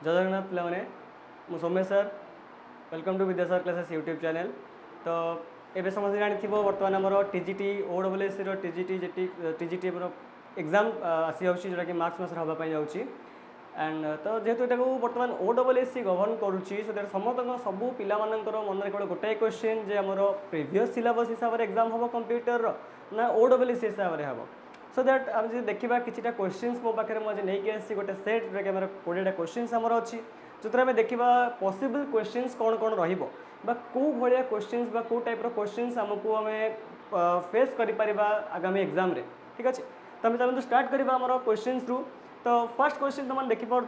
जय जगन्नाथ पे मु Saumya sir welcome to Vidyasagar classes YouTube channel. तो ये समस्त जानी बर्तमान आमर TGT OWSC TGT TGT exam आसी जोटा कि मार्च मस हाँपाई जाऊँगी एंड तो जेहेतु यहाँ बर्तमान ओडब्ल्यूएससी गवर्न करुच्ची सो समस्त सबू पिला मन केवल गोटाए क्वेश्चन जे आमर प्रीवियस सिलेबस हिसाब से एग्जाम हम कंप्यूटर ना ओडब्ल्यूएससी हिसाब से हम सो दैट आम जो देखा किसी क्वेश्चन मो पाखे मुझे नहीं आसी गोटे सेट जोटा कि 20टा क्वेश्चन आमर अच्छी जो आम देखा पॉसिबल क्वेश्चंस कौन कौन रो भाया क्वेश्चंस कौ टाइप क्वेश्चंस आमको आम फेस कर आगामी एग्जाम रे ठीक अच्छे। तो आम चलते स्टार्ट करवा आम क्वेश्चंस रु। तो फर्स्ट क्वेश्चन तुम देखिपे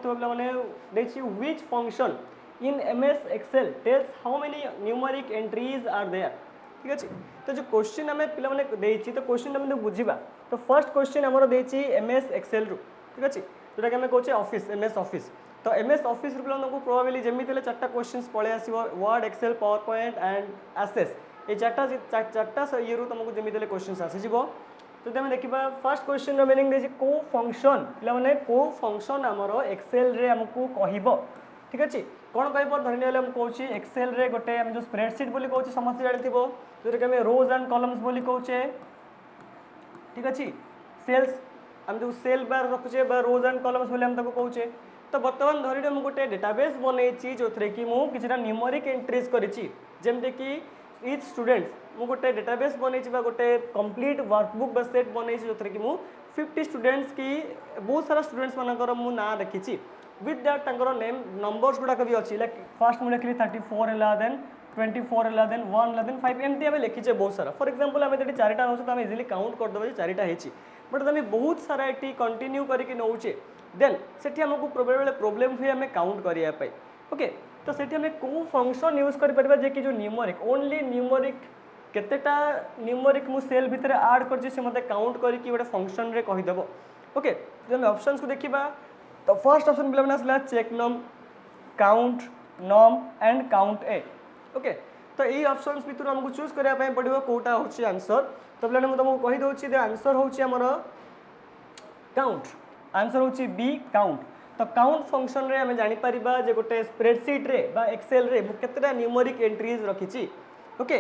पे which function in MS Excel tells how many numeric entries are there ठीक अच्छे। तो जो क्वेश्चन आम पे तो क्वेश्चन आम बुझा तो फर्स्ट क्वेश्चन आमर देती एमएस एक्सेल रु ठीक अच्छे जोटा कि कहे ऑफिस एमएस ऑफिस। तो एमएस ऑफिस पे प्रोबेबली जमी 4टा क्वेश्चन पलि आसो Word Excel PowerPoint and Access ये चार्टा ये तुमको जमी क्वेश्चन आसीज। तो आम देखा फर्स्ट क्वेश्चन मीनिंग देखिए कौ फंक्शन पे कौ फंक्शन आमर एक्सेल रे आमको कह ठीक अच्छे कौन कह धरने कौचे एक्सेल रे गोटे आम जो स्प्रेडसीट बोली कौचे समस्त जानी जो कि रोज एंड कॉलम्स बोली कौचे ठीक अच्छे सेल्स आम जो सेल बार रखुचे रोज एंड कॉलम्स बोली आम कौचे। तो बर्तमान धरी मुझे गोटे डेटाबेस बनई जो कि मुझे न्यूमेरिक एंट्रीज करमती कि इच स्टूडेंट्स मु गोटे डेटाबेस बनई गोटे कंप्लीट वर्कबुक बा सेट बनई जो कि मुझे 50 स्टूडेंट्स की बहुत सारा स्टूडेंट्स मानकर मु ना लिखी विथ दैट नेम नंबर्स गुड़ाक भी अच्छी लाइक फर्स्ट मुझे लिखी 34 है देन 24 है देन 1 है देन 5 एमती आम लिखीचे बहुत सारा। फॉर एग्जांपल आम ये 4टा नौ तो इजिली काउंट करदे 4टा होती बट आम बहुत सारा ये कंटिन्यू करके नौचे देन से आमको प्रोब्लेम हुए आम काउंट करने ओके। तो से आम कौ फंक्शन यूज कर कि जो न्यूमेरिक ओनली न्यूमेरिक केतेटा न्यूमेरिक मु सेल भितर ऐड कर मत काउंट करके गोटे फंक्शन रे कहीदेव ओके। जो आम ऑप्शंस को देखा तो फर्स्ट ऑप्शन पे आसला check num count num and count A okay. तो यही ऑप्शंस भितर आमको चूज करने पड़ो कौटा हूँ आंसर। तो पे तुमको कहीदे आंसर हूँ काउंट आंसर हूँ बी काउंट। तो काउंट फंक्शन रे आम जापर जे गोटे स्प्रेडसीट रे बा एक्सेल रे केतेटा न्यूमेरिक एंट्रीज रखी ओके।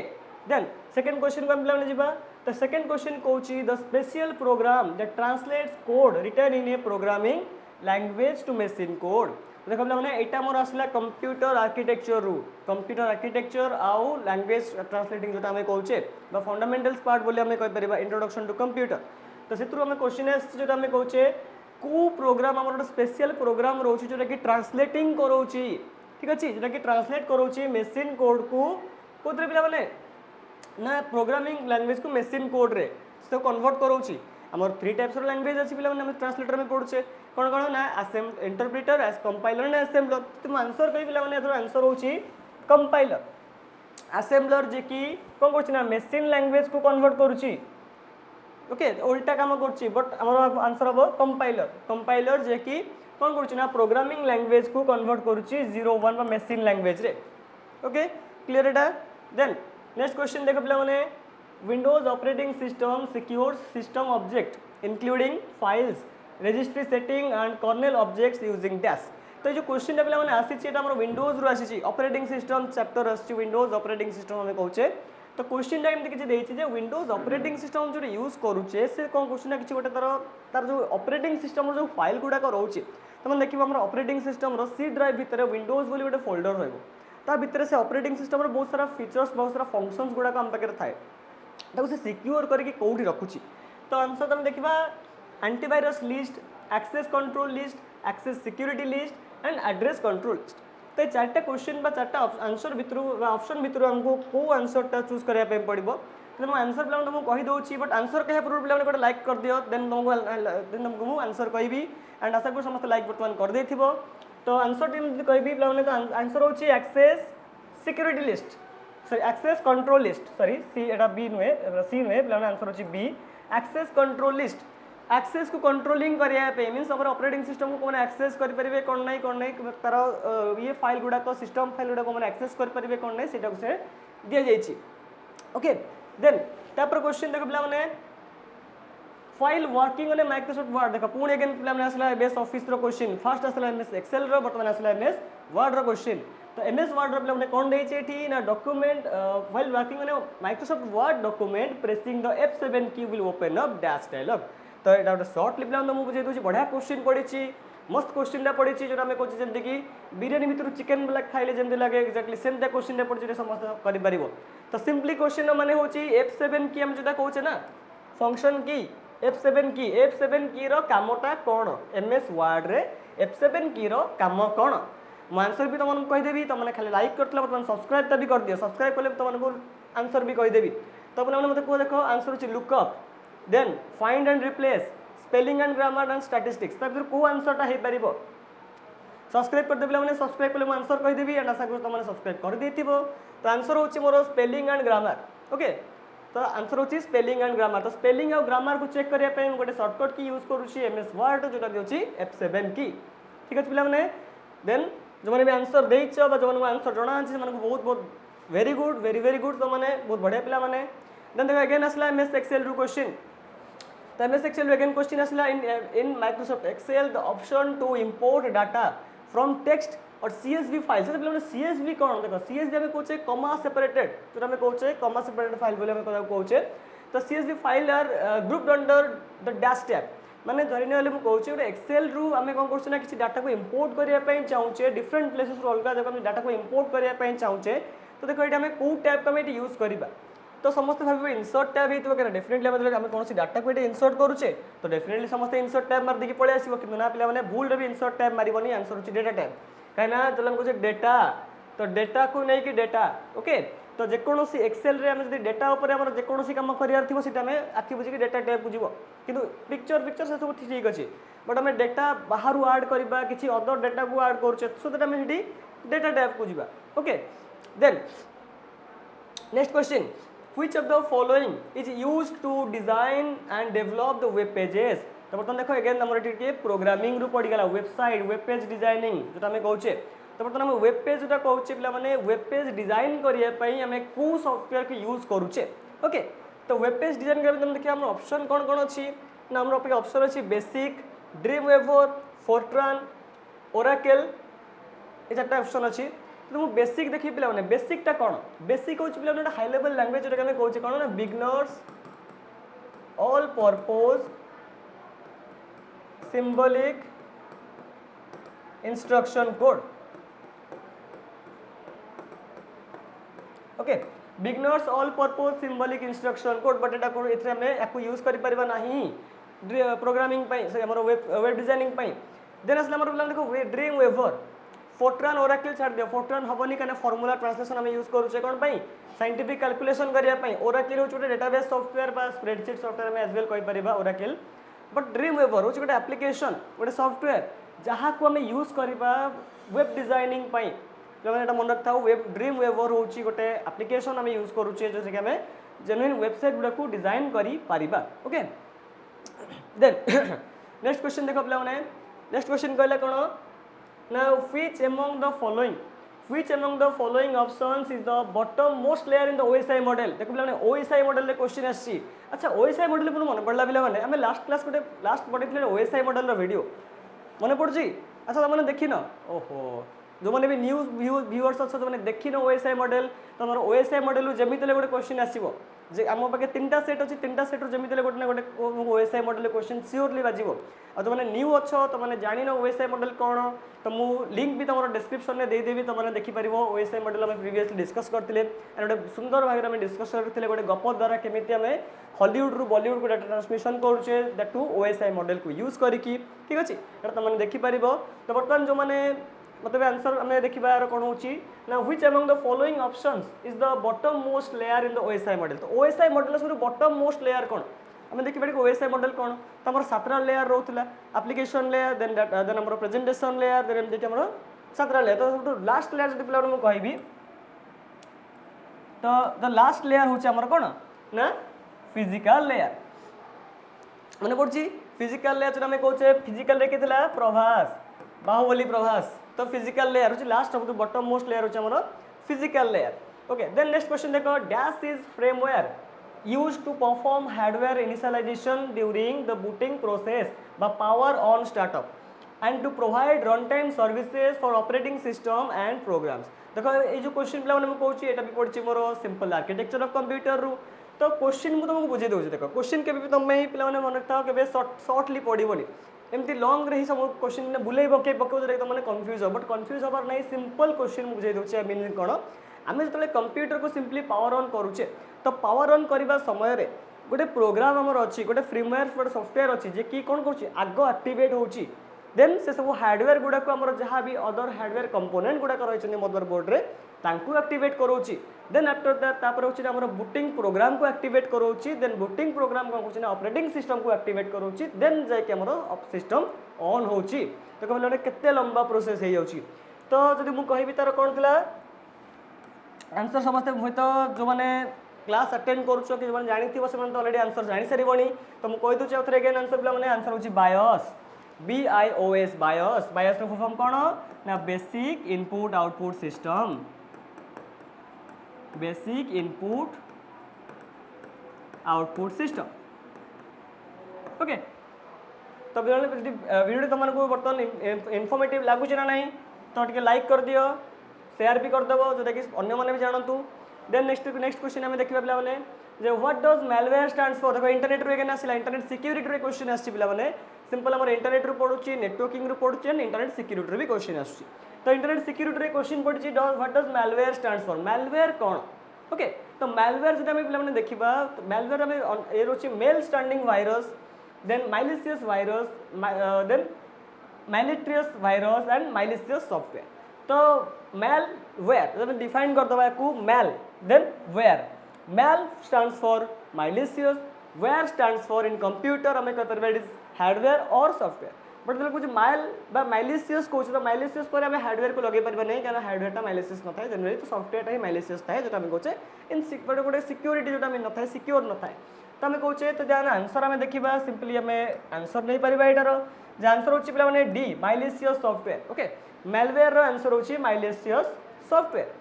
देन सेकंड क्वेश्चन को हम जावा तो सेकंड क्वेश्चन कौची the special program that translates code written in a programming language to machine code. देख पे यहाँ मोर आसला कंप्यूटर आर्किटेक्चर रू कंप्यूटर आर्किटेक्चर आउ लैंग्वेज ट्रांसलेटिंग जोटा आम कौचे फंडामेंटल्स पार्ट बोली आम कहीपर इंट्रोडक्शन टू कंप्यूटर। तो से आम क्वेश्चन आसोटा आम कौचे को प्रोग्राम आम गोटे स्पेशल प्रोग्राम रोचे जोटा कि ट्रांसलेटिंग करोची ठीक अच्छे जोटा कि ट्रांसलेट करोची मशीन कोड को कौन पे मैंने ना प्रोग्रामिंग लैंग्वेज को मशीन कोड रे तो कन्वर्ट करोची आम 3 टाइप्स लैंग्वेज अच्छी पे ट्रांसलेटर में पढ़ुचे कौन कौन ना इंटरप्रिटर एज कंपाइलर ना असेम्बलर। तुम आंसर कही पे आंसर हूँ कंपाइलर असेम्बलर जे कि कौन कर मशीन लैंग्वेज को कन्वर्ट करुच्ची ओके उल्टा काम कर बट आम आंसर हम कंपाइलर कंपाइलर जे कि कौन कर प्रोग्रामिंग लैंग्वेज को कन्वर्ट करुच्ची 01 मशीन लैंग्वेज रे ओके क्लियर एटा। देन नेक्स्ट क्वेश्चन देख पे Windows operating system secures system object including files registry setting and kernel objects using dash. तो ये क्वेश्चन पे आसी विंडोज रु आसी ऑपरेटिंग सिस्टम चैप्टर आसी विंडोज ऑपरेटिंग सिस्टम आम कहे। तो क्वेश्चन एमती किसी देती विंडोज ऑपरेटिंग सिस्टम जो यूज करुचे से कौन क्वेश्चन किसी गोटे तार जो ऑपरेटिंग सिस्टम जो फाइल गुड़ाक रोचे तो मैंने देखिए आम ऑपरेटिंग सिस्टम सी ड्राइव भितर विंडोज बोली गोटे फोल्डर रहा भितर से ऑपरेटिंग सिस्टम बहुत सारा फीचर्स बहुत सारा फंक्शंस गुड़ाक आम पाखे थाए से सिक्योर करके कौटी रखुची। तो आंसर तुम देखा antivirus list access control list access security list and address control list. तो ये 4टा क्वेश्चन 4टा आंसर भितर ऑप्शन भितर आमको कौ आंसरटा चूज करने पड़ो तो आंसर पे तुमको कहीदे बट आंसर कह पूर्व पे गोटे लाइक कर दियो देन तुमको आंसर कहि एंड आशा करूँ समस्त लाइक बर्तमान कर दे। तो आंसर टी कहि पे आंसर हूँ access security list sorry access control list sorry C एटा बी नुहे सी नुहे पे आंसर हूँ B access control list. Access को कंट्रोलिंग करने मीनस ऑपरेटिंग सिस्टम को मैंने एक्सेस करेंगे कौन ना तार ये फाइल गुड़ाक सिस्टम फाइल गुड़ाक मैंने एक्सेस करेंगे कौन ना से दि जाइए ओके। देन तापर क्वेश्चन देख पे while working on a Microsoft Word देखो पुणी अगेन पिला माने आसला MS ऑफिस रो क्वेश्चन फर्स्ट आसला MS एक्सेल रो बर्तमान आसला MS वर्ड रो क्वेश्चन तो MS वर्ड रो पिला माने कोन देइछे एठी ना document while working on a Microsoft Word document pressing the F7 key will open up dash dialog तो एटा गोटे शॉर्ट लिप ला मु बुझे दोची बढ़िया क्वेश्चन पड़ीची मस्त क्वेश्चन ला पड़ीची जोटा हमें कहछि जेमति कि बिरयानी भितर चिकन ब्लैक खाइले जेमति लागे एक्जेक्टली सेम दा क्वेश्चन ला पड़ीची समस्त करि परिबो तो सिंपली क्वेश्चन माने होची F7 की हम जोटा कहउछे ना फंक्शन की F7 की रो कामटा कोन MS वर्ड रे F7 की रो काम कोन मु आंसर भी तुमन कहि देबी तुमन खाली लाइक करतला तुमन सब्सक्राइब त भी कर दियो सब्सक्राइब करले तुमन को आंसर भी कहि देबी तो तुमन मते को देखो आंसर छि look up then find and replace spelling and grammar and statistics त फिर को आंसर ता हे परिबो सब्सक्राइब कर देबले माने सब्सक्राइब करले मु आंसर कहि देबी एंड आशा करू तुमन सब्सक्राइब कर देथिबो तो आंसर होछि मोर स्पेलिंग एंड ग्रामर ओके तो आंसर होछि स्पेलिंग एंड ग्रामर तो स्पेलिंग और ग्रामर को चेक करिया पे गोटे शॉर्टकट की यूज करूछि MS वर्ड जोटा दिउछि F7 की ठीक अछि पिला माने देन जो माने भी आंसर देइछो बा जो माने आंसर जणा अछि माने बहुत बहुत वेरी गुड वेरी गुड तो माने बहुत बढ़िया पिला माने देन देखो अगेन असला MS एक्सेल रो क्वेश्चन तो MS Excel row again question असला in Microsoft Excel the option to import data from text और CSV फाइल से मतलब CSV कौन देखो CSV हमें कहछे कॉमा सेपरेटेड तो हमें कहछे कॉमा सेपरेटेड फाइल बोले हमें कहछे तो CSV file are grouped under the dash tab माने धरिने वाले मु कहछे ଗୋଟେ एक्सेल रु हमें कोन करछे ना किछि डाटा को इंपोर्ट करिया पई चाहूचे डिफरेंट प्लेसेस रो अलगा जगह हम डाटा को इंपोर्ट करिया पई चाहूचे तो देखो एटा हमें को टैब का में यूज करबा तो समस्त भाबे इंसर्ट टैब हेतु के डेफिनेटली हम कोनसी डाटा को एटा इंसर्ट करूचे तो डेफिनेटली समस्त इंसर्ट टैब मार देकी पळे आसीबो किंतु ना पिला माने भूल रे भी इंसर्ट टैब मारिबोनी आंसर होची डेटा टैब कहना जब हम कहते डेटा तो डेटा को नहीं कि डेटा ओके तो जेकोसी एक्सेल रे हम जदी डेटा ऊपर हमर जेकोसी काम करियार थिबो सेटा में आखि बुझी कि डेटा टाइप बुझिबो किंतु पिक्चर से सब ठीक अछि बट हम डेटा बाहर ऐड करबा किछि अदर डेटा को ऐड करछे सो दैट हम हेडी डेटा टाइप को जिबा okay then next question which of the following is used to design and develop the web pages तो बर्तमान देखो अगेन हमर एटी प्रोग्रामिंग रु पड़ी गला वेबसाइट वेब पेज डिजाइनिंग जोटा हमें कहूचे तो बर्तमान हम वेब पेज जोटा कहूचे पिला माने वेब पेज डिजाइन करिया पई हमें को सॉफ्टवेयर के यूज करूचे ओके तो वेब पेज डिजाइन करबे हम देखिया हमर ऑप्शन कोन कोन अछि ना हमर पे ऑप्शन अछि बेसिक ड्रीमवेवर फोर्ट्रान ओरेकल ए चारटा ऑप्शन अछि तो मु बेसिक देखि पिला माने बेसिक ता कोन बेसिक होछि पिला माने हाई लेवल लैंग्वेज जोटा हमें कहूचे कोन ना beginners all purpose symbolic instruction code okay beginners all purpose symbolic instruction code but eta को एथरे में याको यूज करि परबा नाही प्रोग्रामिंग पई से हमर वेब डिजाइनिंग पई देन असला हमर बोला देखो ड्रीम वेवर फोर्ट्रान ओरेकल छाड़ दियो फोर्ट्रान हबनी कने फार्मूला ट्रांसलेशन हम यूज करू छे कोन पई साइंटिफिक कैलकुलेशन करिया पई ओरेकल हो छोटे डेटाबेस सॉफ्टवेयर बा स्प्रेडशीट सॉफ्टवेयर में एज वेल कहि परिबा ओरेकल बट ड्रीमवेवर होची गोटे एप्लिकेशन गोटे सॉफ्टवेयर जहाँ को हमें यूज करबा वेब डिजाइनिंग पई जो एटा मन रखता वेब ड्रीमवेवर होची गोटे एप्लिकेशन हमें यूज करूचे जो कि हमें जेन्युइन वेबसाइट गुडा को डिजाइन करी पारिबा ओके देन नेक्स्ट क्वेश्चन देखो पिला माने नेक्स्ट क्वेश्चन कहले कोन ना which among the following options is the bottom most layer in the OSI model देखो पिला माने OSI मॉडल रे क्वेश्चन आसी अच्छा OSI मॉडल पुन मन पड़ला पिला माने हमें लास्ट क्लास गोटे लास्ट पढिथिले OSI मॉडल रो वीडियो मन पड़जी अच्छा तमने देखिन ओहो जो माने भी न्यूज व्यूअर्स अच्छा जो माने देखिन OSI मॉडल तमर OSI मॉडल जेमितले गोटे क्वेश्चन आसीबो जे हम पाके तीनटा सेट अछि तीनटा सेट रो जेमितले गोटे ना गोटे OSI मॉडल क्वेश्चन श्योरली बाजिबो आ जो माने न्यू अच्छो तो माने जानि न OSI मॉडल कोन तो मु लिंक भी तमरो डिस्क्रिप्शन में दे देबी तो माने देखि परिबो OSI मॉडल हम प्रीवियसली डिस्कस करथिले एंड गोटे सुंदर भाग हम डिस्कस करथिले गोटे गप द्वारा केमिति हम हॉलीवुड रु बॉलीवुड को डाटा ट्रांसमिशन करूचे दैट टू OSI मॉडल को यूज करिकी ठीक अछि एटा त माने देखि परिबो तो वर्तमान जो माने मतलब आंसर हमें देखिबा यार कोन होची ना which among the following options is the bottom most layer in the OSI model तो OSI मॉडल से बॉटम मोस्ट लेयर कोन हमें देखि बडी OSI मॉडल कोन त हमर 17 लेयर रहउतला एप्लीकेशन लेयर देन हमर प्रेजेंटेशन लेयर देन देखि हमर 17 लेयर तो लास्ट लेयर जदि पिला हम कहबी तो द लास्ट लेयर होची हमर कोन ना फिजिकल लेयर माने पड़ची फिजिकल लेयर जो हमें कहछे फिजिकल रे केतला प्रभास बाहुबली प्रभास तो फिजिकल लेयर होची last of the bottom most layer होची हमर physical layer okay then next question देखो dash is firmware used to perform hardware initialization during the booting process by power on startup and to provide runtime services for operating system and programs. देखो ये जो question पिला मैं कहूँ ये भी पढ़ी more simple architecture of computer रु तो क्वेश्चन मुझे तुमको बुझे दूसरी देख क्वेश्चन के तुम पे मन रखा के सर्टली पढ़ोनी एमती लंग रे ही सब क्वेश्चन बुले पकई पकड़ तुमने कन्फ्यूज हो बट कन्फ्यूज हबार नहीं सिंपल क्वेश्चन बुझे दूसरे मीनिंग कौन आम जो कंप्यूटर को सिंपली पावर ऑन करुचे तो पावर ऑन करने समय गोटे प्रोग्राम आमर अच्छी गोटे फ्रीवेयर गोटे सॉफ्टवेयर अच्छी जे कि कौन कर आग एक्टिवेट होची देन से सब हार्डवेयर गुड़ाक आमर जहाँ भी अदर हार्डवेयर कंपोनेंट गुड़ाक रही मदरबोर्ड रे तांकू एक्टिवेट करोची देन आफ्टर दैट तापर होची हमर बूटिंग प्रोग्राम को एक्टिवेट करोची देन बूटिंग प्रोग्राम को होची ऑपरेटिंग सिस्टम को एक्टिवेट करोची देन जाय के हमर सिस्टम ऑन होची तो कहले केते लंबा प्रोसेस हे जाउची तो जदि मु कहिबी तार कोन थिला आंसर समस्त हुए तो जो मैंने क्लास अटेंड करुच कि जो जानी थी से ऑलरेडी आंसर जानी सारे तो मुझे कही दूसरी आउे अगेन आंसर पे आंसर हूँ बायस BIOS बायस बायस फुल फॉर्म कौन ना basic input output system basic input output system okay तो वीडियो तुमको बर्तमान इनफॉर्मेटिव लगुच ना नहीं तो टे लाइक कर दियो शेयर भी करदेव जोटा कि अन्य मैंने भी जानतु देन नेक्स्ट क्वेश्चन आम देखा पे जो what does malware stands for देखो इंटरनेट रू आसला इंटरनेट सिक्यूरिटी क्वेश्चन आसी पे सिंपल आम इंटरनेट रू पढ़ुची नेटवर्किंग रू पढ़ुची एंड इंटरनेट सिक्यूरिटी भी क्वेश्चन आसुची तो इंटरनेट सिक्यूरिटी क्वेश्चन पढ़ी what does malware stands for malware कौन ओके तो मैलवेयर जो पे देखा मैलवेयर आम ये रोचे mal standing virus then malicious virus then malicious virus and malicious software तो मैल वेयर डिफाइन करदे को mal then ware mal stands for malicious ware stands for in computer आम कह इट इज हार्डवेयर और software but जो कुछ मैल माइलिशियस कौन तो माइलिशियस पर आम हार्डवेयर को लगे पारे नहीं क्या हार्डवेयर माइलिशियस न था जनरली तो सॉफ्टवेयर ही माइलिशियस था जो आम कहे इन गोटे सिक्योरिटी जो न था सिक्योर न था तो आम कहे तो जहाँ आंसर आम देखा सिंपली आम आंसर नहीं पार यार जो आंसर होची पे D malicious software okay malware answer होची माइलिशियस सॉफ्टवेयर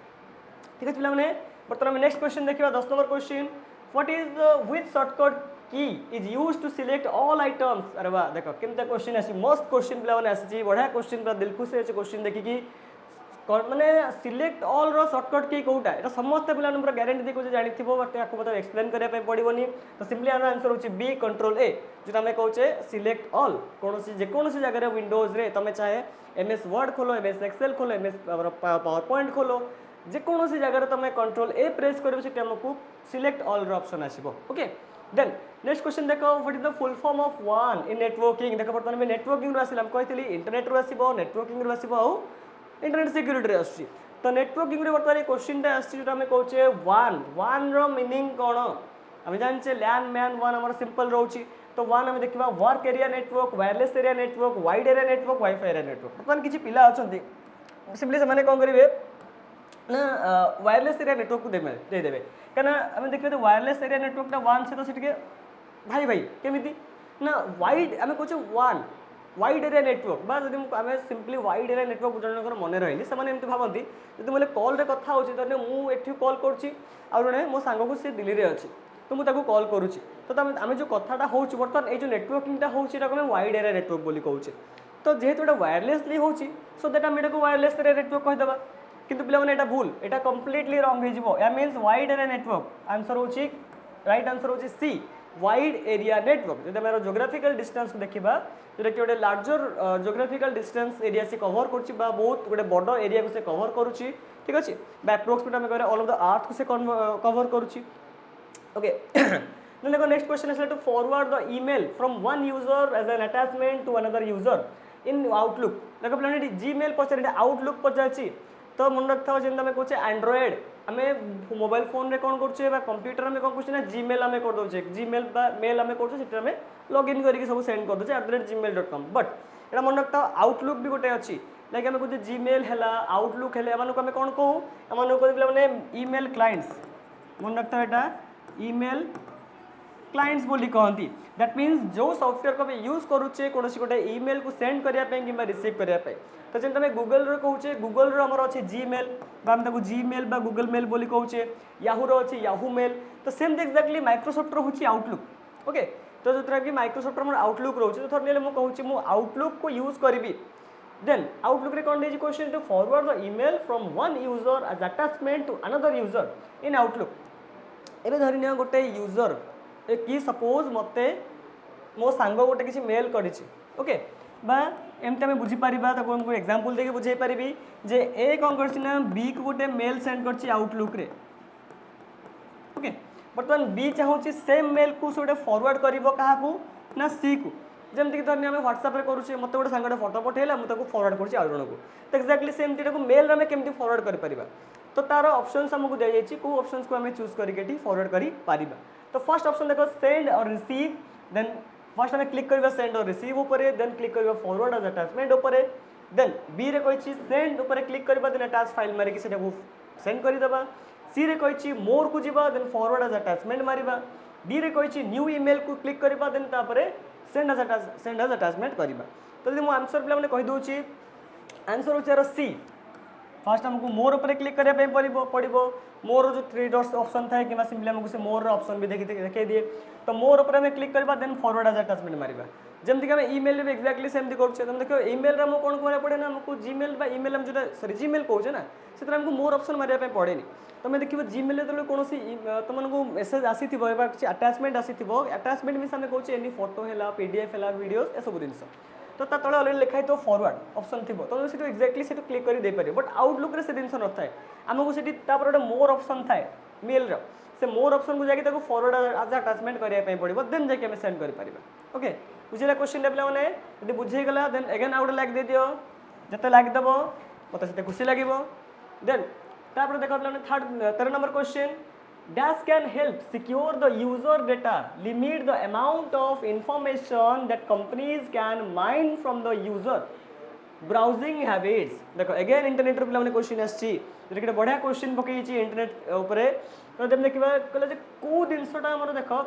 ठीक है पे बर्तमान नेक्स्ट क्वेश्चन देखा 10 number question what is which shortcut key is used to select all items अरे वाह देखो केमता क्वेश्चन आसी मस्त क्वेश्चन पे आसी बढ़िया क्वेश्चन पूरा दिल खुश अच्छे क्वेश्चन देखिकी माने सिलेक्ट ऑल रो शॉर्टकट की कोटा एटा समस्त पिला पूरा गारंटी देखो जानी थी बट आपको मतलब एक्सप्लेन करने पड़ोनी तो सिंपली आम आंसर होची बी कंट्रोल ए जो आम कहे सिलेक्ट ऑल कौन जेकोसी जगह विंडोज रे तुम चाहे MS वर्ड खोलो MS एक्सेल खोलो MS पावर पॉइंट खोलो जेकोसी जगह तुम कंट्रोल ए प्रेस करो सिलेक्ट ऑल ऑप्शन आसो ओके देन नेक्स्ट क्वेश्चन देखो what is the full form of one in networking देखो बर्तमान नेटवर्किंग आसला कही इंटरनेट रू आसो नेटवर्किंग रू आसो आउ इंटरनेट सिक्यूरिटी आसुची तो नेटवर्किंग रे बर्तमान क्वेश्चन आसछि जो आम कहे वन वन रो मीनिंग कौन आम जाने लैन मैन वन आम सिंपल रोची तो वन आम देखा work area network wireless area network wide area network wifi area network बर्तमान किसी पिला अच्छा सिंपली से कौन करेंगे ना वायरलेस एरिया नेटवर्क को देदेवे क्या आम देखिए तो वायरलेस एरिया नेटवर्कटा वन से तो सीटे भाई भाई केमी ना वाइड आम कहे वन वाइड एरिया नेटवर्क बा जब आम सिंपली वाइड एरिया नेटवर्क जनकर मन रही से एमती भावती जब मैं कॉल रे कथा हो मुझे कॉल करें मो सांग को सी दिल्ली में अच्छी तो मुझे कॉल करुँच तो आम जो कथाटा हो बर्तमान ये नेटवर्किंगटा हो वाइड एरिया नेटवर्क बोली कहूचे तो जेहेतु एटा वायरलेसली हो सो दैट आम एटा वायरलेस एरिया नेटवर्क कहीदेवा किंतु पिलाने एटा भूल एटा कंप्लीटली रंग हो means wide area network answer होची राइट आंसर होची सी वाइड एरिया नेटवर्क जब आम जोग्राफिकल डिस्टेंस को देखा जोटा कि गोटे लार्जर जोग्राफिकल डिस्टेंस एरिया से कवर कर बहुत गोटे बड़ एरिया को से कवर करुच्ची ठीक अच्छे अप्रोक्सीमेट आम कह ऑल ऑफ द अर्थ को से कवर करुच्ची ओके देखो next question is to forward the email from one user as an attachment to another user in Outlook देखो पे जीमेल पचार आउटलुक पचार तो मन रखा जमी आम कहे एंड्रॉइड आम मोबाइल फोन रे कौन कर कंप्यूटर में कौन कर जीमेल आम करदे जीमेल मेल आम कर लॉगिन करके सब सेंड करदे @gmail.com बट एटा मन रखता आउटलुक भी गोटे अच्छी लाइक आम कहे जीमेल है आउटलुक है एम कौन कहूँ एम ईमेल क्लाइंट्स मन रखता है ईमेल क्लाइंट्स बोली कहती दैट मीन्स जो सॉफ्टवेयर को यूज करुचे कौन गोटे ईमेल को सेंड करने कि रिसीव करने तो जब तुम गूगल कहूचे गूगल आमर अच्छे जीमेल जीमेल गूगल मेल बोली कहूचे याहूर अच्छे याहू मेल तो सेमती एक्जाक्टली माइक्रोसॉफ्ट रोचे आउटलुक ओके तो जो कि माइक्रोसॉफ्ट आउटलुक रोचे तो थोड़े मुझे मुझे आउटलुक को यूज करी देन आउटलुक रे कौन question to forward the email from one user as attachment to another user in Outlook एवं धरी नि गोटे यूजर कि सपोज मते मो सांग गोटे किसी मेल करी ओके बा एमती आम बुझीपर तो एग्जांपल देके बुझे पारि जे ए कौन कर बी को गोटे मेल सेंड कर आउटलुक रे ओके बर्तमान बी चाहूँगी सेम मेल को से फॉरवर्ड कर ना सी को जमीक धरनी आम व्हाट्सएप करुचे मत गोटे सांगे फोटो पठेला मुझे फॉरवर्ड कर जन को तो एक्जाक्टली सेमती मेल आम केमती फॉरवर्ड कर तो तार ऑप्शंस आमको दी जाइए कौ ऑप्शंस को आम चूज करके फॉरवर्ड कर तो फर्स्ट ऑप्शन देखो सेंड और रिसीव देन फर्स्ट आम क्लिक करवा सेंड और रिसीव उपरे देन क्लिक करवा फॉरवर्ड एज अटैचमेंट उपरे देन बी रे कही सेंड उपरे क्लिक करवा देन अटैच फाइल मारिक से सेंड करदेबा सी रे कही मोर को जीवा देन फॉरवर्ड एज अटैचमेंट मारिबा डी रे कही न्यू ईमेल को क्लिक करवा देन तापरे सेंड एज अटैचमेंट करवा तो यदि आंसर पे कही दूची आंसर हो सी फास्ट आमको मोर उपर क्लिक करने पड़ो मोर जो 3 डॉट्स ऑप्शन थाए कि सिंपली आमको से मोर ऑप्शन भी देखिए दिए तो मोर उपर आम क्लिक करवा देन फॉरवर्ड एज अटैचमेंट मारिबा जमती कि आम ईमेल भी एक्जाक्टली सेमती करुचे तुम देखो ईमेल रे कौन करा पड़े ना आमको जीमेल बा ईमेल हम जो सॉरी जीमेल कहूचे ना से आमको मोर ऑप्शन मारिया पड़े तुम देखो जीमेल जो कौन तुमको मेसेज आसी किसी अटैचमेंट आसी अटैचमेंट मीन आम कहूँ एनी फोटो है पीडीएफ है वीडियो ए सब जिन तो ता तले अलरेडी लिखाई तो फॉरवर्ड ऑप्शन थी तो से एक्जाक्टली से क्लिक कर दे पारे बट आउटलुक रे से जिन न थाए आमको से गोटे मोर ऑप्शन थाए मेल रो से मोर ऑप्शन को जाके फॉरवर्ड एज अटैचमेंट करने पड़ो देन जाके आम सेंड कर ओके बुझे क्वेश्चन पे मैंने यदि बुझेगला देन अगेन आउट लाइक दे दियो जिते लाइक देव मत से खुशी लगे देन तापर देख पे third 13 number question Dash can help secure the user data, limit the amount of information that companies can mine from the user. Browsing habits. देखो again इंटरनेट रे पिला क्वेश्चन आछि जे कि बढ़िया क्वेश्चन पकई छि इंटरनेट ऊपर तो जब देखिबा कहले जे को दिनसटा हमर देखो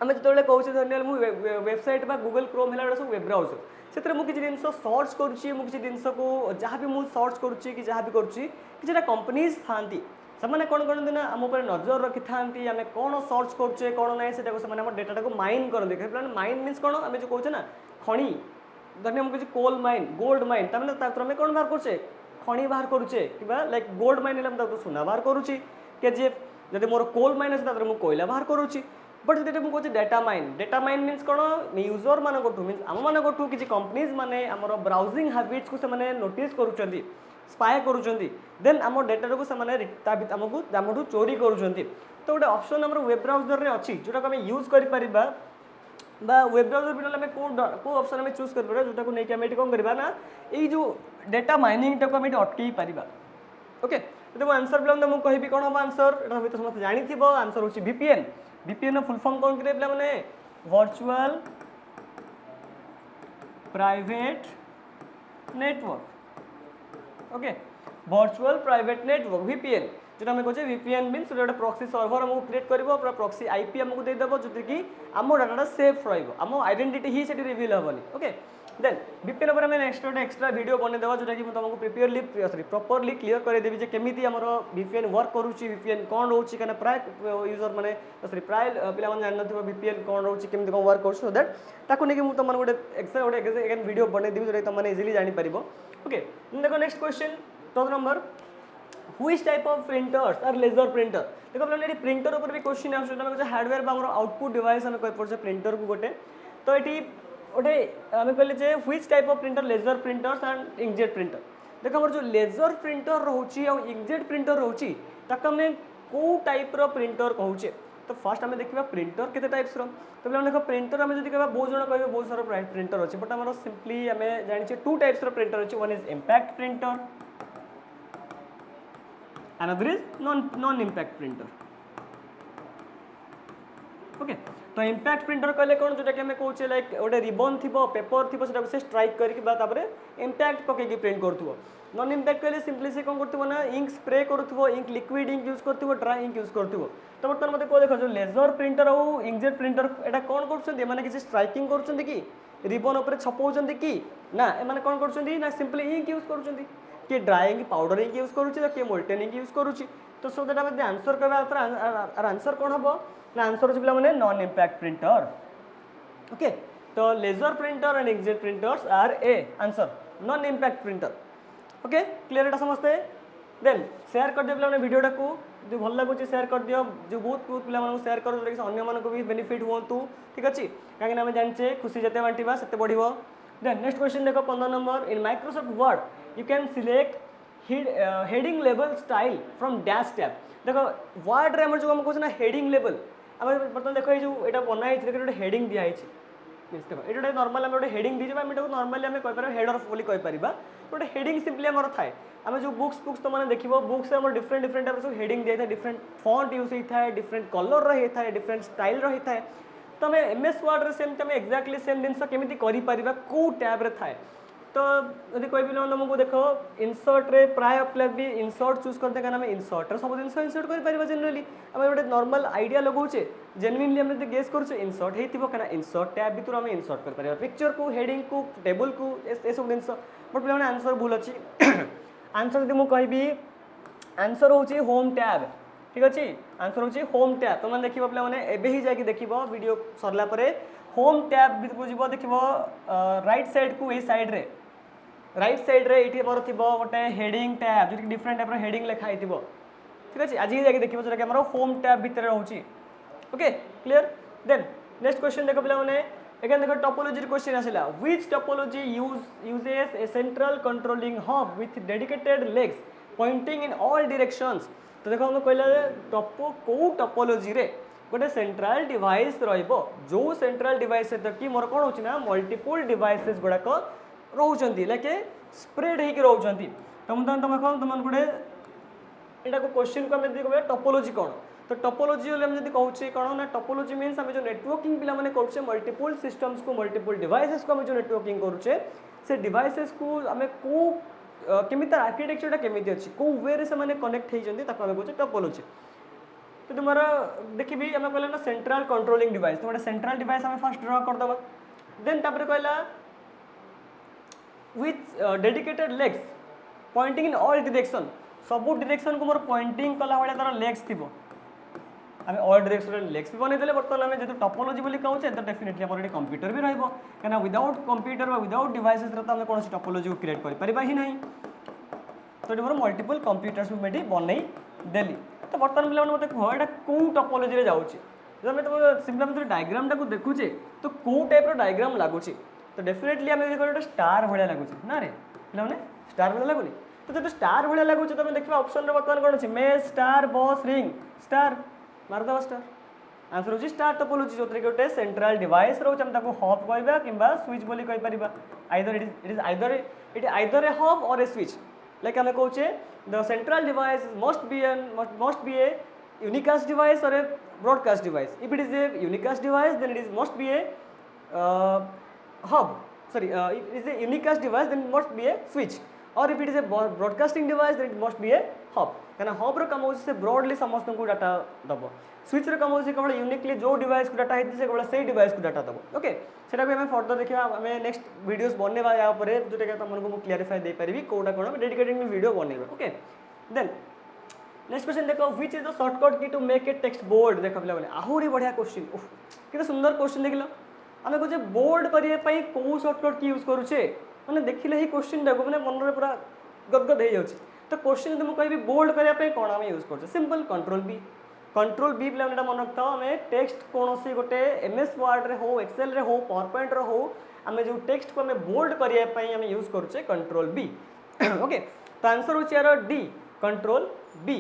आम जो कहूँ धरने मुझे वेबसाइट बा गूगल क्रोम है सब वेब ब्राउजर से मुझे किसी जिन सर्च करुच्ची किसी जिन को जहाँ भी मुझे सर्च करुच्ची कि जहाँ भी करुच्ची कि कंपनीज था से कौन करते ना आम नजर रखी था आम कौन सर्च करुचे कौन ना से डेटा को माइन करते माइन मीन्स कौन आम जो कहे ना खणी धरने मुझे कोल माइन गोल्ड माइन तमें कौन बाहर करुचे खणी बाहर करुचे कि लाइक गोल्ड माइन है सुना बाहर करुच्ची केजीएफ जब मोर कोल माइन अच्छे मुझे कोयला बाहर करुच्ची बट जो मुझे डेटा माइन मीन्स कौन यूजर मान मीन्स आम मान किसी कंपनीज माने आमर ब्राउजिंग हैबिट्स को से नोटिस करुँच स्पाए करुँच देन आम डेटा को आमको चोरी करुँच तो गोटे ऑप्शन आम वेब ब्राउजर में अच्छी जोटा आम यूज कर वेब ब्राउजर बिना आम कौ ऑप्शन आम चूज कर जोटा को लेकिन आम कौन करवा ना यो डेटा माइनिंग टाक आम अटकई पार ओके तो आंसर पे मुझे कहि कौन हम आंसर ये तो समस्त जानी आंसर हूँ VPN VPN फुल फॉर्म कौन करें मैंने virtual private network okay virtual private network VPN जो आम कहे VPN मीन्स गोटे प्रॉक्सी सर्वर आमको क्रिएट कर प्रॉक्सी IP आमको देदेव जो कि आम डाटा सेफ रम आइडेंटिटी ही से रिवील हेनी ओके देन VPN पर नेक्स्ट गोटे एक्सट्रा वीडियो बनईदेव जोटा कि तुमको प्रिपेयरली सॉरी प्रॉपर्ली क्लियर करदेवी केमी आमर VPN वर्क करुच्ची VPN कौन रोचे क्या प्राय यूजर मैंने सॉरी प्राय पिला जान VPN कौन रोचे केमी कौन वर्क कर दैट ताको नहीं तुम गोटे एक्सट्रा गोटे अगेन वीडियो बनईदेवी जो तुमने इजिली जापर ओके देखो next question 12 number which type of printers are laser printer देखो पे प्रिंटर ऊपर भी क्वेश्चन आस हार्डवेयर आउटपुट डिवाइस आम कह पड़े प्रिंटर को गोटे तो ये गोटे आम कहले which type of printer laser printers and inkjet printer देख आम जो लेजर प्रिंटर रोचे और इंकजेट प्रिंटर रोचे आम कौ टाइप प्रिंटर कहूचे तो फास्ट आम देखा प्रिंटर केते टाइप्स तो पे देख प्रिंटर आम जो कह बहुत जन कहे बहुत सारा प्रिंटर अच्छे बट आम सिंपली आम जाने 2 टाइप्स प्रिंटर अच्छे one is impact printer another is non impact printer okay तो इम्पैक्ट प्रिंटर कहले कौन जोटा कि हमें कहूँ लाइक गोटे रिबन थी पेपर थी से स्ट्राइक करके इम्पैक्ट पकईकि प्रिंट करूँ नॉन इम्पैक्ट कहले सिंपली से कौन कर ना इंक स्प्रे करूँ इंक लिक्विड इंक यूज कर ड्राई इंक यूज कर तो बर्तमान मत कह देख जो लेजर प्रिंटर और इंकजेट प्रिंटर यहाँ कौन कर किसी स्ट्राइकिंग कर कि रिबन उपर छपाउछन्ति कि ना एमाने कौन करछन्ति ना सिंपली इंक यूज करूछन्ति कि dry ink powder ink use करूछि तो कि मोल्टेन इंक यूज करूछि तो सो दैट आम आंसर करबा आंसर कौन हम ना आंसर होछि पिला नॉन इम्पैक्ट प्रिंटर ओके तो laser printer and inkjet printers are a answer non impact printer okay clear एटा समझते देन शेयर कर दियो पे वीडियोटा को जो भल लगुच शेयर कर दियो जो बहुत बहुत पे शेयर कर अन्य भी बेनिफिट हूँ ठीक अच्छे कहीं आम जाने खुशी जिते बांटा से बढ़ो देन नेक्स्ट क्वेश्चन देखो 15 number in Microsoft word you can select heading level style from dash tab देखो वर्ड रे जो आम कहना हेडिंग लेवल आम बर्तमान देखो ये जो यहाँ बनाई गोटे हेडिंग दिखाई देखो ये नॉर्मल आम गोटे हेडिंग दीजिए आम नॉर्मली आम कहीपर हेडर बोली कहीपर गोटे हेडिंग सिंपली आम थाए आम जो बुक्स तो मैंने देखो बुक्स में डिफरेंट डिफरेंट टाइप सब हेडिंग दिया डिफरेंट फॉन्ट यूज होता है डिफरेंट कलर होता है डिफरेंट स्टाइल होता है तो आम एमएस वर्ड रे सेम आम एक्जाक्टली सेम जिन केमी कर कौ टैब रे थाए तो यदि कह तुमको देख इनसर्ट रे प्राय पिला भी इनसर्ट चूज करते हैं इनसर्ट सब जिन इनसर्ट कर जेनराली आम गोटे नॉर्मल आइडिया लगाऊे जेन्युइनली आम गेस करुचे इनसर्ट होता है इनसर्ट टैब भीतर आम इनसर्ट कर पिक्चर को हेडिंग को टेबल को ये सब जिन बट पे आंसर भूल अच्छी आंसर जब मुझे कहि आंसर हूँ होम टैब ठीक अच्छे आंसर हूँ होम टैब तो मैंने देखो पे एवं ही जाकि देख वीडियो सरला होम टैब को जीव देख राइट साइड को ये साइड रे राइट साइड रे ये मोर थी गोटे हेडिंग टैब जो डिफरेंट टाइप हेडिंग लिखाई ठीक अच्छे आज ही जाकि देखिए जोटा कि होम टैब भितर रोचे okay clear then next question देख पे again देखो टोपोलॉजी क्वेश्चन आसिला which topology uses a central controlling hub with dedicated legs pointing in all directions तो देखो हम कहला टोपो को टोपोलॉजी रे गोटे सेंट्रल डिवाइस रहिबो जो सेंट्रल डिवाइस है कि मोर कोन होची ना मल्टीपल डिवाइसेस गुडा को रहउचंती लाइक स्प्रेड हेकि रहउचंती तुम गोटे एटा को क्वेश्चन को हम देखो टोपोलॉजी कोन तो टोपोलॉजी हम जब कहूँ कौन ना टोपोलॉजी मीन्स आम जो नेटवर्किंग पिला माने करुचे मल्टीपल सिस्टम्स को मल्टीपल डिवाइसेस को आम जो नेटवर्किंग करुचे से डिवाइसेस को आम को केमी तार आर्किटेक्चरटा केमी अच्छी कौ वे से मैंने कनेक्ट होती कहूँ टोपोलॉजी तो तुम देखी आम कहला ना सेंट्रल कंट्रोलिंग डिवाइस तो गोटे सेंट्रल डिवाइस आम फास्ट ड्र करदे देन तापर कहला with dedicated legs pointing in all direction sub direction को मोर पॉइंटिंग कला भाई तार लेग्स थी आम ऑल डायरेक्शन लेग्स भी बनईदे बर्तमान आम जो टोपोलॉजी बोली कहूँ तो डेफिनेटली आम ये कंप्यूटर भी रहा कहीं विदाउट कंप्यूटर विदाउट डिवाइसेस तो आम कौन टोपोलॉजी को क्रिएट करें ही नहीं तो ये मोर मल्टीपल कंप्यूटर्स भी बनई देली तो बर्तमान पे मतलब कह यहाँ कौ टोपोलॉजी जाऊँगी जब आम तुम सिंपल डायग्राम टाक देखुचे तो कौ टाइप डायग्राम लगुच तो डेफिनेटली आम गोटे स्टार भाया लगुच ना रे पे स्टार भाया लगुनि तो जो स्टार भाया लगुच तुम देखा ऑप्शन बर्तमान कौन अच्छे मेज स्टार बस रिंग स्टार मारदेव स्टार आंसर होची स्टार टोपोलॉजी जो गोटे सेंट्रल डिवाइस रोच हम ताको हब कहबा किंबा स्विच बोली कहि परिबा either it is either a hub or a switch like हमें कहूचे the central device must be a unicast device or a broadcast device if it is a unicast device then it is must be a hub sorry it is a unicast device then it must be a switch or if it is a broadcasting device then it must be a hub कहना hub रो काम होची से broadly समस्त को data दबो switch रो काम होची केवल यूनिकली जो डिवाइस को डाटा हेती से केवल सेही डिवाइस को डाटा दबो ओके सेटा भी हमें फर्दर देखिबा हमें नेक्स्ट वीडियोस बनेबा या ऊपर जोटा के तुमको मु क्लियरिफाई दे परिबी कोडा कोन डेडिकेटेड वीडियो बनेबा ओके देन नेक्स्ट क्वेश्चन देखो which is the shortcut key to make a text bold देखो पिला बोले आहुरी बढ़िया क्वेश्चन कितना सुंदर क्वेश्चन देखिलो आम कहे बोर्ड करने कौ सर्टकट की यूज करुचे मैंने देखिले ही क्वेश्चन टाक मैंने मन में पूरा गदगद हो जाए तो क्वेश्चन तुम कह बोर्ड करने कौन आम यूज कर सिंपल कंट्रोल बी पे मन रखता आम टेक्स्ट कौन सी गोटे एमएस वर्ड रे हो एक्सेल रे हो पावर पॉइंट रे हो आम जो टेक्स्ट को आम बोर्ड करने आम यूज करुचे कंट्रोल बी ओके तो आंसर हो यार D control B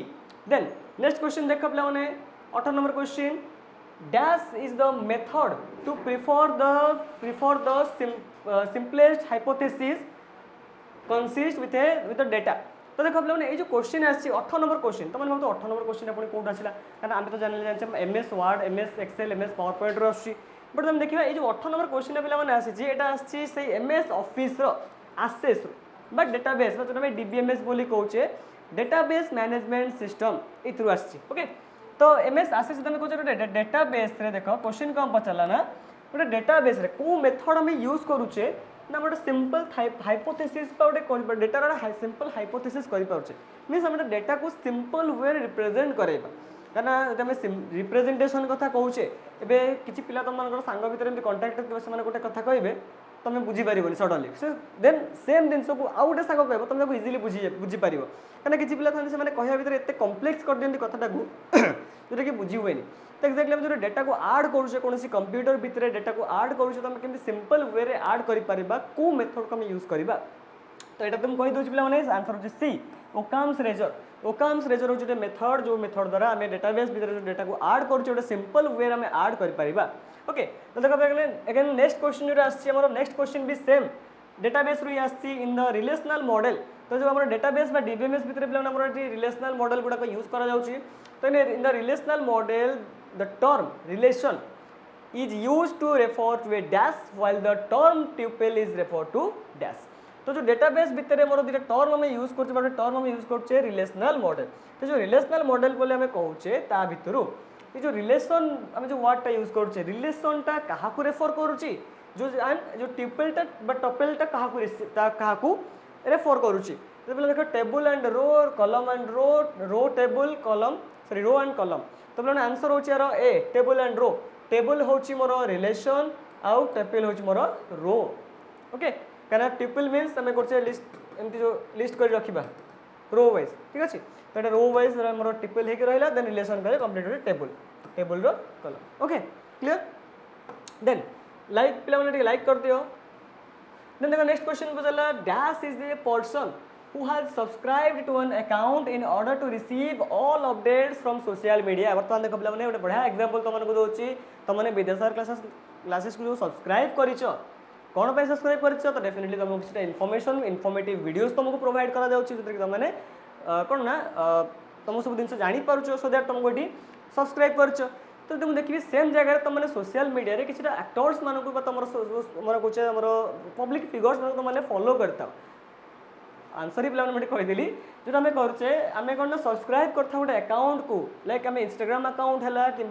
then next question देख पे 18 number question dash is the method to prefer the simplest hypothesis consist with a data तो देखो पे ये जो क्वेश्चन आसी 18 नंबर क्वेश्चन तुम भाव 18 नंबर क्वेश्चन अपनी कौट आसला क्या आम तो जाने MS Word MS Excel MS PowerPoint आसी बट तुम देखा ये जो 18 नंबर क्वेश्चन पे आसी से MS office access but database तुम DBMS बोली कौचे डेटाबेस मैनेजमेंट सिस्टम इथरू आसी ओके तो MS आसेस तुम कौचे डेटाबेस रे देख क्वेश्चन कौन पचारा ना गोटे डेटाबेस रे को मेथड आम यूज करुचे ना गोटे सिंपल हाइपोथेसिस गोटे डेटार सिंपल हाइपोथेसिस करें मीन्स आम डेटा को सिंपल वे रिप्रेजेंट करवा कहीं रिप्रेजेंटेशन कथा कौचे एवं किसी पिला तुम सांग भर कंटाक्ट से गोटे कथा कहे तुम बुझीपार सडनली देन सेम जिन को आउ गोटे सांग कह तुम इजिली बुझीपार कहीं किसी पिला था कहवा भर एत कम्प्लेक्स कर दिखती कथाटा को जोटा कि बुझी हुए तो एक्जाक्टली आम जो डेटा को आड करुचे कौन कंप्यूटर भितर डेटा को आड करुचे तो केमती सिंपल वे रे आड कर को मेथड को आम यूज करवा तो यहाँ तुम कही दूसरी पे आंसर हो सी ओकाम्स रेजर हूँ मेथड जो मेथड द्वारा आम डेटाबेस भितर जो डेटा को आड करुचे सिंपल वे आम आड कर ओके तो देखो अगेन नेक्स्ट क्वेश्चन जो आम नेक्स्ट क्वेश्चन भी सेम डेटाबेस रु आसी इन द रिलेशनल मॉडल तो जो हमारे डेटाबेस बा DBMS भितर पे रिलेशनल मॉडल गुड़ाक यूज करा तो in the relational model the term relation is used to refer to a dash while the term tuple is referred to dash तो जो डेटाबेस भितर मोर दुटा टर्म आम यूज कर टर्म आम यूज कर रिलेशनल मॉडल तो जो रिलेशनल मॉडल बोले आम कहूचे ता भितर ये जो रिलेशन आम जो वर्डटा यूज करुचे रिलेशनटा क्या रेफर करुच्ची जो ट्यूपेलटा टपेलटा क्या रेफर करुच्ची देख टेबल एंड रो कलम एंड रो टेबल कलम सॉरी रो एंड कलम तो बोले आंसर हो यार ए टेबल एंड रो टेबल हूँ मोर रिलेशन आउ टेबल हूँ मोर रो ओके क्या ट्यूपल मीन्स आम कर लिस्ट एमती जो लिस्ट कर रखा रो वाइज ठीक अच्छे तो ये रो वाइज मोर ट्यूपल होकर रहा देन रिलेशन करें complete table table row column okay clear then like पे लाइक कर दियो देन देखो नेक्स्ट क्वेश्चन पचारा dash is a person who has subscribed to an account in order to receive all updates from social media बर्तमान देखो पे गोटे बढ़िया एग्जांपल तुमको दूसरी तुमने विद्यासागर क्लासेस को जो सब्सक्राइब करिछ कौन पे सब्सक्राइब करिछ तो डेफिनेटली तुमको किसी इनफॉरमेशन इनफॉर्मेटिव वीडियोस तुमको प्रोवाइड करा जाउछि जो कि तुमने कौन ना तुम सब जिन जानी पारुछ सो दैट तुमको ये सब्सक्राइब करिछ तो तुम देखिए सेम जगह तुमने सोशल मीडिया रे किसी एक्टर्स मानक तुम कहे पब्लिक फिगर्स मानक तुमने फॉलो करता आंसर ही पे कहीदेली जो आम करे आम कौन ना सब्सक्राइब करता गोटे अकाउंट को लाइक आम इंस्टाग्राम अकाउंट है कि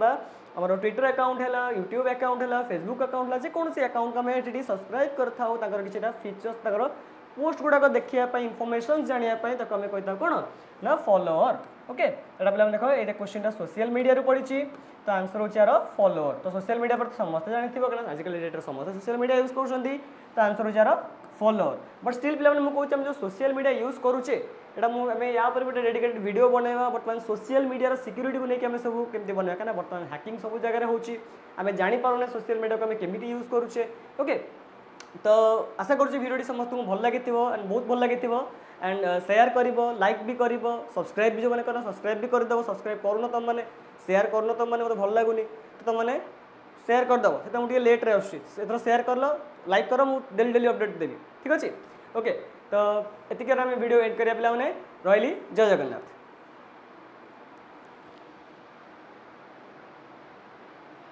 ट्विटर अकाउंट है यूट्यूब अकाउंट है फेसबुक अकाउंट है जेकोसी अकाउंट को आम ये सब्सक्राइब करता किसी फीचर्स पोस्ट गुड़ाक देखापी इनफर्मेशन जानापी आम कही कौन ना फॉलोअर ओके एटा पे देख ये क्वेश्चन सोशल मीडिया पड़ी तो आंसर हो यार फॉलोअर तो सोशल मीडिया पर समस्त जानी आजिकल डेट समस्त सोशल मीडिया यूज कर आंसर हो यार फॉलोअर बट स्टिल पे कहूँ जो सोशल मीडिया यूज करुचे यहाँ या पर गोटे डेडिकेटेड वीडियो बनवा बर्तमान सोशल मीडिया सिक्यूरीटी को लेकिन आम सब केमती बनवा क्या बर्तमान हैकिंग सब जगह होमें जापारे सोशल मीडिया को आम केमी यूज करुचे ओके तो आशा करुँच वीडियो समस्त को भल लगी एंड बहुत भल लगी एंड शेयर कर लाइक भी कर सब्सक्राइब भी जो मैंने कर सब्सक्राइब भी करदेव सब्सक्राइब करूँ तुम मैंने शेयर करूँ तुम मैंने मतलब भल लगुनि तो तुमने शेयर करदेव से मुझे लेट्रे आसर शेयर कर लो लाइक कर मुझे डेली अपडेट देवी ठीक अच्छे ओके तो ये वीडियो एंड करिया पे रही जय जगन्नाथ।